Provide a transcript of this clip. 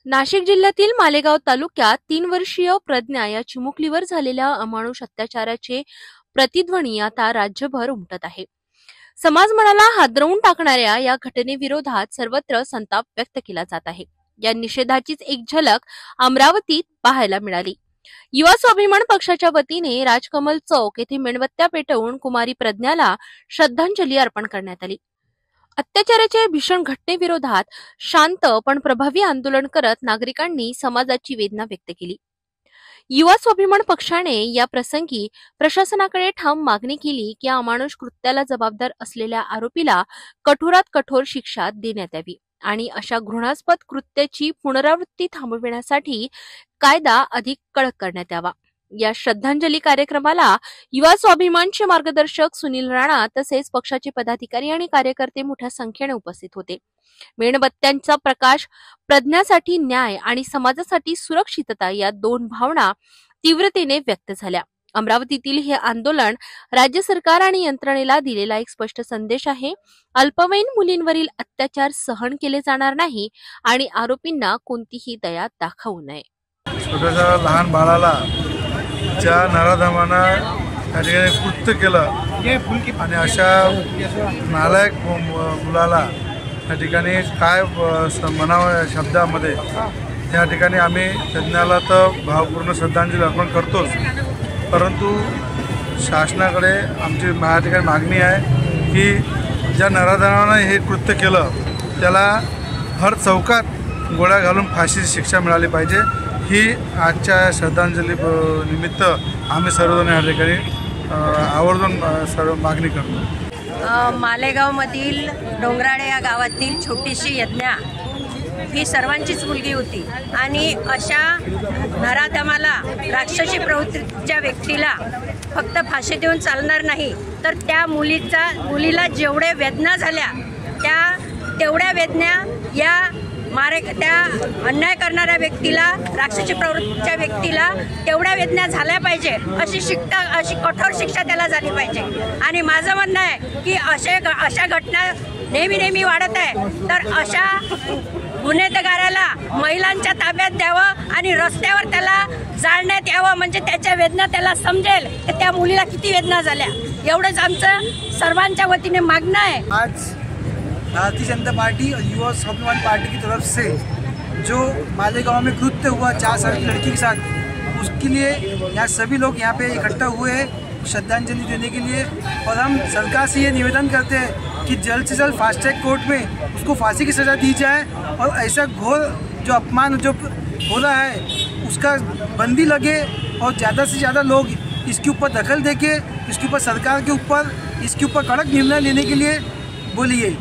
नाशिक जिल्ह्यातील मालेगाव तालुक्यात 3 वर्षीय प्रज्ञा या चिमुकलीवर झालेल्या अमानुष अत्याचाराचे प्रतिध्वनी आता राज्यभर उमटत आहे। समाज मनाला हादरवून टाकणाऱ्या या घटनेविरोधात सर्वत्र संताप व्यक्त केला जात आहे। या निषेधाचीच एक झलक अमरावतीत पाहायला मिळाली। युवा स्वाभिमान पक्षाच्या वतीने राजकमल चौक येथे मेणबत्त्या पेटवून कुमारी प्रज्ञाला श्रद्धांजली अर्पण करण्यात आली। अत्याचाराच्या भीषण घटनेविरोधात शांत पण प्रभावी आंदोलन करत नागरिकांनी समाजाची वेदना व्यक्त केली। युवा स्वाभिमान पक्षाने या प्रसंगी प्रशासनाकडे ठाम मागणी केली की अमानुष कृत्याला जबाबदार असलेल्या आरोपीला कठोरात कठोर शिक्षा देण्यात यावी आणि अशा घृणास्पद कृत्याची पुनरावृत्ती थांबविण्यासाठी कायदा अधिक कडक करण्यात यावा। या श्रद्धांजली कार्यक्रमाला युवा स्वाभिमानचे मार्गदर्शक सुनील राणा तसेच पक्षाचे पदाधिकारी आणि कार्यकर्ते मोठ्या संख्येने उपस्थित होते। मेणबत्त्यांचा प्रकाश प्रज्ञासाठी न्याय आणि समाजासाठी सुरक्षितता या दोन भावना तीव्रतेने व्यक्त झाल्या। अमरावतीतील हे आंदोलन राज्य सरकार आणि यंत्रणेला दिलेला एक स्पष्ट संदेश आहे। अल्पवयीन मुलींवरील अत्याचार सहन केले जाणार नाही आणि आरोपींना कोणतीही दया दाखवू नये। छोट्याशा लहान बाळाला ज्या नराधमानं त्या ठिकाणी कृत्य केलं आणि अशा नालायक मुलाला त्या ठिकाणी काय म्हणावं शब्दामध्ये त्या ठिकाणी आम्ही प्रज्ञाला तर भावपूर्ण श्रद्धांजली अर्पण करतोच, परंतु शासनाकडे आमची या ठिकाणी मागणी आहे की ज्या नराधमानं हे कृत्य केलं त्याला हर चौकात गोळ्या घालून फाशीची शिक्षा मिळाली पाहिजे। ही आजच्या श्रद्धांजली निमित्त आम्ही सर्वजण या ठिकाणी आवर्जून सर्व मागणी करतो। मालेगावमधील डोंगराळे या गावातील छोटीशी यज्ञा ही सर्वांचीच मुलगी होती आणि अशा नराधमाला राक्षसी प्रवृत्तीच्या व्यक्तीला फक्त फाशी देऊन चालणार नाही, तर त्या मुलीला जेवढे वेदना झाल्या तेवढ्या वेदना या त्या अन्याय करणाऱ्या व्यक्तीला राक्षसी प्रवृत्तीच्या व्यक्तीला तेवढ्या वेदना झाल्या पाहिजे, अशी कठोर शिक्षा त्याला झाली पाहिजे। आणि माझं म्हणणं आहे की अशा घटना नेहमी वाढत आहे, तर अशा गुन्हेगाराला महिलांच्या ताब्यात द्यावं आणि रस्त्यावर त्याला जाळण्यात यावं, म्हणजे त्याच्या वेदना त्याला समजेल की त्या मुलीला किती वेदना झाल्या। एवढंच आमचं सर्वांच्या वतीने मागणं आहे। आज भारतीय जनता पार्टी और युवा स्वाभिमान पार्टी की तरफ से जो मालेगांव में कृत्य हुआ 4 साल की लड़की के साथ, उसके लिए यहाँ सभी लोग यहाँ पे इकट्ठा हुए हैं श्रद्धांजलि देने के लिए। और हम सरकार से ये निवेदन करते हैं कि जल्द से जल्द फास्ट ट्रैक कोर्ट में उसको फांसी की सज़ा दी जाए और ऐसा घोर जो अपमान जो हो रहा है उसका बंदी लगे और ज़्यादा से ज़्यादा लोग इसके ऊपर दखल देके इसके ऊपर सरकार के ऊपर इसके ऊपर कड़क निर्णय लेने के लिए बोलिए।